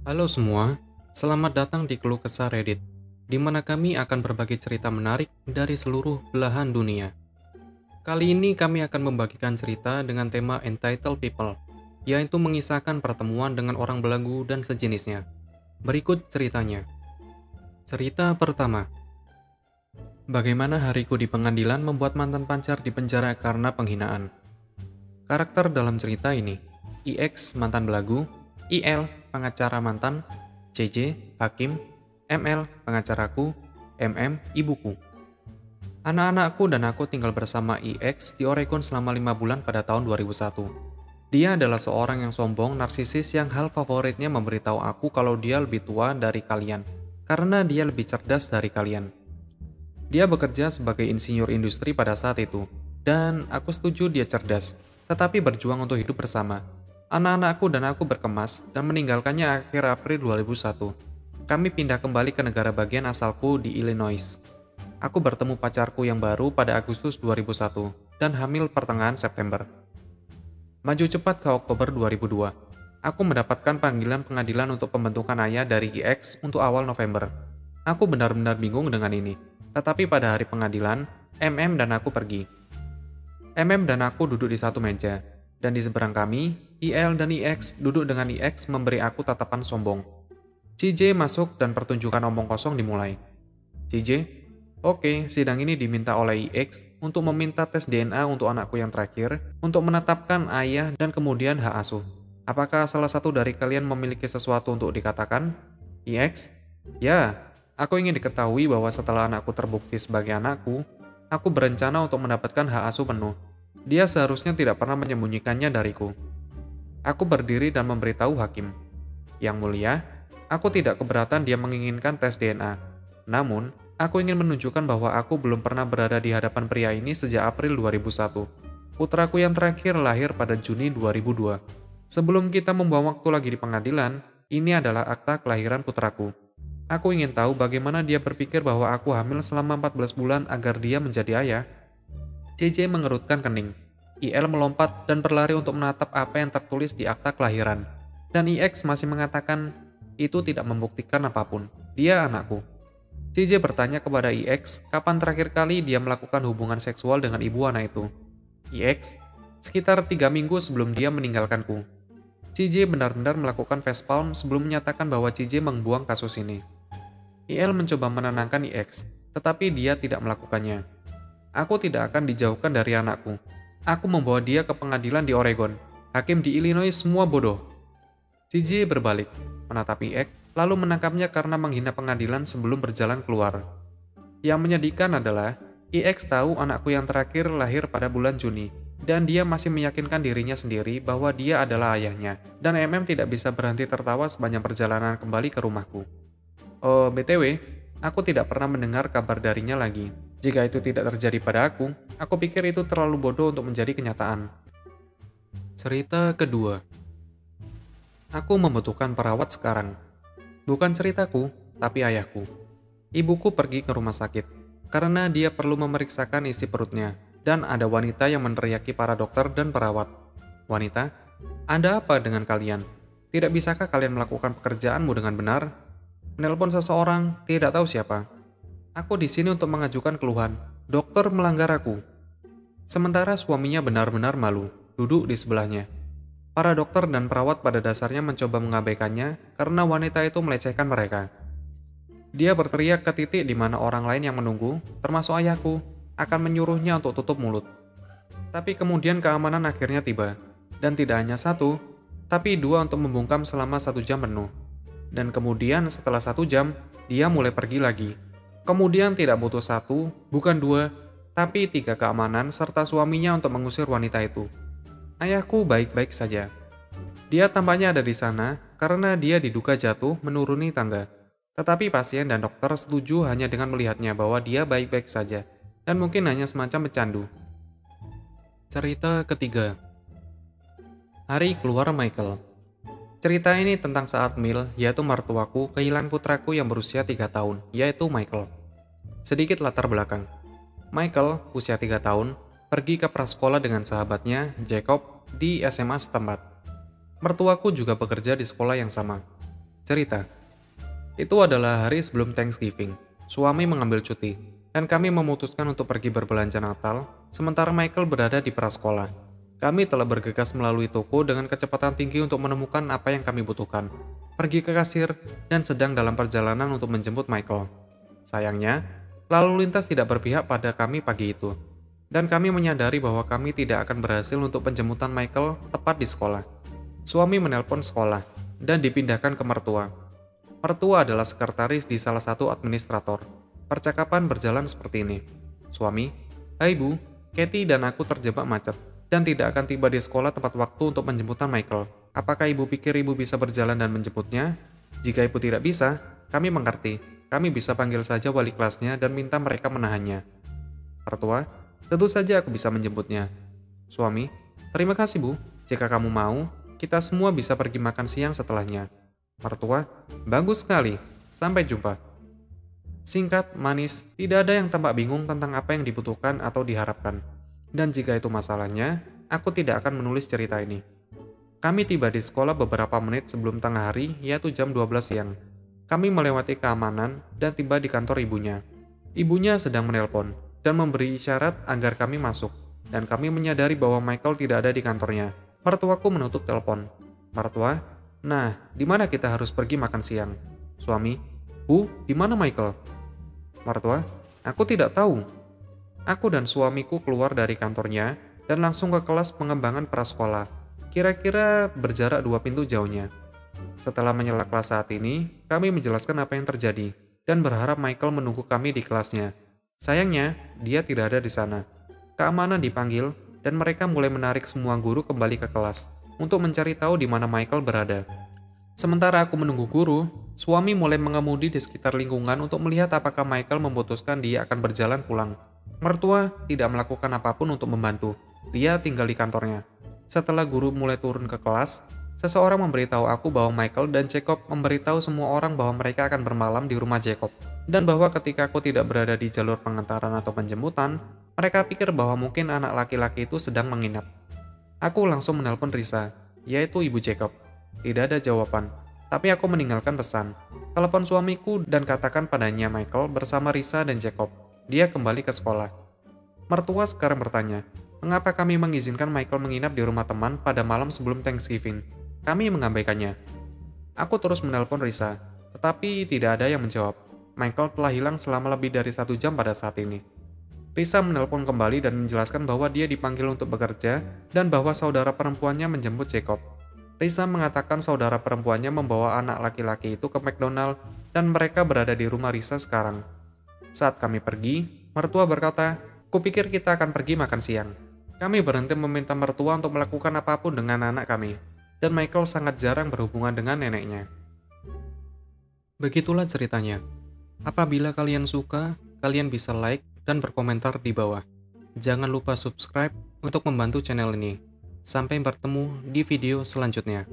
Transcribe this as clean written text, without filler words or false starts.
Halo semua, selamat datang di Keluh Kesah Reddit, di mana kami akan berbagi cerita menarik dari seluruh belahan dunia. Kali ini kami akan membagikan cerita dengan tema Entitled People, yaitu mengisahkan pertemuan dengan orang belagu dan sejenisnya. Berikut ceritanya. Cerita pertama. Bagaimana hariku di pengadilan membuat mantan pacar di penjara karena penghinaan. Karakter dalam cerita ini, IX mantan belagu, IL pengacara mantan, CJ hakim, ML pengacaraku, MM ibuku. Anak-anakku dan aku tinggal bersama IX di Oregon selama 5 bulan pada tahun 2001. Dia adalah seorang yang sombong, narsisis yang hal favoritnya memberitahu aku kalau dia lebih tua dari kalian, karena dia lebih cerdas dari kalian. Dia bekerja sebagai insinyur industri pada saat itu, dan aku setuju dia cerdas, tetapi berjuang untuk hidup bersama. Anak-anakku dan aku berkemas dan meninggalkannya akhir April 2001. Kami pindah kembali ke negara bagian asalku di Illinois. Aku bertemu pacarku yang baru pada Agustus 2001 dan hamil pertengahan September. Maju cepat ke Oktober 2002. Aku mendapatkan panggilan pengadilan untuk pembentukan ayah dari IX untuk awal November. Aku benar-benar bingung dengan ini. Tetapi pada hari pengadilan, MM dan aku pergi. MM dan aku duduk di satu meja, dan di seberang kami, IL dan IX duduk dengan IX memberi aku tatapan sombong. CJ masuk dan pertunjukan omong kosong dimulai. CJ, oke, sidang ini diminta oleh IX untuk meminta tes DNA untuk anakku yang terakhir, untuk menetapkan ayah dan kemudian hak asuh. Apakah salah satu dari kalian memiliki sesuatu untuk dikatakan? IX, ya. Aku ingin diketahui bahwa setelah anakku terbukti sebagai anakku, aku berencana untuk mendapatkan hak asuh penuh. Dia seharusnya tidak pernah menyembunyikannya dariku. Aku berdiri dan memberitahu hakim. Yang mulia, aku tidak keberatan dia menginginkan tes DNA. Namun, aku ingin menunjukkan bahwa aku belum pernah berada di hadapan pria ini sejak April 2001. Putraku yang terakhir lahir pada Juni 2002. Sebelum kita membuang waktu lagi di pengadilan, ini adalah akta kelahiran putraku. Aku ingin tahu bagaimana dia berpikir bahwa aku hamil selama 14 bulan agar dia menjadi ayah. CJ mengerutkan kening. IL melompat dan berlari untuk menatap apa yang tertulis di akta kelahiran. Dan IX masih mengatakan, itu tidak membuktikan apapun. Dia anakku. CJ bertanya kepada IX, kapan terakhir kali dia melakukan hubungan seksual dengan ibu anak itu. IX, sekitar 3 minggu sebelum dia meninggalkanku. CJ benar-benar melakukan facepalm sebelum menyatakan bahwa CJ membuang kasus ini. IL mencoba menenangkan IX, tetapi dia tidak melakukannya. Aku tidak akan dijauhkan dari anakku. Aku membawa dia ke pengadilan di Oregon. Hakim di Illinois semua bodoh. CJ berbalik, menatap IX, lalu menangkapnya karena menghina pengadilan sebelum berjalan keluar. Yang menyedihkan adalah, IX tahu anakku yang terakhir lahir pada bulan Juni, dan dia masih meyakinkan dirinya sendiri bahwa dia adalah ayahnya, dan MM tidak bisa berhenti tertawa sepanjang perjalanan kembali ke rumahku. Oh, BTW, aku tidak pernah mendengar kabar darinya lagi. Jika itu tidak terjadi pada aku pikir itu terlalu bodoh untuk menjadi kenyataan. Cerita kedua. Aku membutuhkan perawat sekarang. Bukan ceritaku, tapi ayahku. Ibuku pergi ke rumah sakit, karena dia perlu memeriksakan isi perutnya, dan ada wanita yang meneriaki para dokter dan perawat. Wanita, ada apa dengan kalian? Tidak bisakah kalian melakukan pekerjaanmu dengan benar? Menelpon seseorang, tidak tahu siapa. Aku di sini untuk mengajukan keluhan. Dokter melanggar aku. Sementara suaminya benar-benar malu, duduk di sebelahnya. Para dokter dan perawat pada dasarnya mencoba mengabaikannya karena wanita itu melecehkan mereka. Dia berteriak ke titik di mana orang lain yang menunggu, termasuk ayahku, akan menyuruhnya untuk tutup mulut. Tapi kemudian keamanan akhirnya tiba. Dan tidak hanya satu, tapi 2 untuk membungkam selama 1 jam penuh. Dan kemudian setelah 1 jam, dia mulai pergi lagi. Kemudian tidak butuh 1, bukan 2, tapi 3 keamanan serta suaminya untuk mengusir wanita itu. Ayahku baik-baik saja. Dia tampaknya ada di sana karena dia diduga jatuh menuruni tangga. Tetapi pasien dan dokter setuju hanya dengan melihatnya bahwa dia baik-baik saja, dan mungkin hanya semacam pecandu. Cerita ketiga. Hari keluar Michael. Cerita ini tentang saat Mil, yaitu mertuaku, kehilangan putraku yang berusia 3 tahun, yaitu Michael. Sedikit latar belakang. Michael, usia 3 tahun, pergi ke prasekolah dengan sahabatnya, Jacob, di SMA setempat. Mertuaku juga bekerja di sekolah yang sama. Cerita. Itu adalah hari sebelum Thanksgiving. Suami mengambil cuti, dan kami memutuskan untuk pergi berbelanja Natal, sementara Michael berada di prasekolah. Kami telah bergegas melalui toko dengan kecepatan tinggi untuk menemukan apa yang kami butuhkan. Pergi ke kasir, dan sedang dalam perjalanan untuk menjemput Michael. Sayangnya, lalu lintas tidak berpihak pada kami pagi itu. Dan kami menyadari bahwa kami tidak akan berhasil untuk penjemputan Michael tepat di sekolah. Suami menelpon sekolah, dan dipindahkan ke mertua. Mertua adalah sekretaris di salah satu administrator. Percakapan berjalan seperti ini. Suami, "Hai Bu, Katie dan aku terjebak macet dan tidak akan tiba di sekolah tepat waktu untuk penjemputan Michael. Apakah Ibu pikir Ibu bisa berjalan dan menjemputnya? Jika Ibu tidak bisa, kami mengerti. Kami bisa panggil saja wali kelasnya dan minta mereka menahannya." Mertua, "Tentu saja aku bisa menjemputnya." Suami, "Terima kasih Bu. Jika kamu mau, kita semua bisa pergi makan siang setelahnya." Mertua, "Bagus sekali. Sampai jumpa." Singkat, manis, tidak ada yang tampak bingung tentang apa yang dibutuhkan atau diharapkan. Dan jika itu masalahnya, aku tidak akan menulis cerita ini. Kami tiba di sekolah beberapa menit sebelum tengah hari, yaitu jam 12 siang. Kami melewati keamanan dan tiba di kantor ibunya. Ibunya sedang menelpon dan memberi isyarat agar kami masuk. Dan kami menyadari bahwa Michael tidak ada di kantornya. Mertuaku menutup telepon. Mertua, "Nah, di mana kita harus pergi makan siang?" Suami, "Bu, di mana Michael?" Mertua, "Aku tidak tahu." Aku dan suamiku keluar dari kantornya dan langsung ke kelas pengembangan prasekolah. Kira-kira berjarak 2 pintu jauhnya. Setelah menyela kelas saat ini, kami menjelaskan apa yang terjadi dan berharap Michael menunggu kami di kelasnya. Sayangnya, dia tidak ada di sana. Keamanan dipanggil dan mereka mulai menarik semua guru kembali ke kelas untuk mencari tahu di mana Michael berada. Sementara aku menunggu guru, suami mulai mengemudi di sekitar lingkungan untuk melihat apakah Michael memutuskan dia akan berjalan pulang. Mertua tidak melakukan apapun untuk membantu. Dia tinggal di kantornya. Setelah guru mulai turun ke kelas, seseorang memberitahu aku bahwa Michael dan Jacob memberitahu semua orang bahwa mereka akan bermalam di rumah Jacob. Dan bahwa ketika aku tidak berada di jalur pengantaran atau penjemputan, mereka pikir bahwa mungkin anak laki-laki itu sedang menginap. Aku langsung menelpon Risa, yaitu ibu Jacob. Tidak ada jawaban, tapi aku meninggalkan pesan. Telepon suamiku dan katakan padanya Michael bersama Risa dan Jacob. Dia kembali ke sekolah. Mertua sekarang bertanya, mengapa kami mengizinkan Michael menginap di rumah teman pada malam sebelum Thanksgiving? Kami mengabaikannya. Aku terus menelpon Risa, tetapi tidak ada yang menjawab. Michael telah hilang selama lebih dari 1 jam pada saat ini. Risa menelpon kembali dan menjelaskan bahwa dia dipanggil untuk bekerja dan bahwa saudara perempuannya menjemput Jacob. Risa mengatakan saudara perempuannya membawa anak laki-laki itu ke McDonald dan mereka berada di rumah Risa sekarang. Saat kami pergi, mertua berkata, "Kupikir kita akan pergi makan siang." Kami berhenti meminta mertua untuk melakukan apapun dengan anak kami, dan Michael sangat jarang berhubungan dengan neneknya. Begitulah ceritanya. Apabila kalian suka, kalian bisa like dan berkomentar di bawah. Jangan lupa subscribe untuk membantu channel ini. Sampai bertemu di video selanjutnya.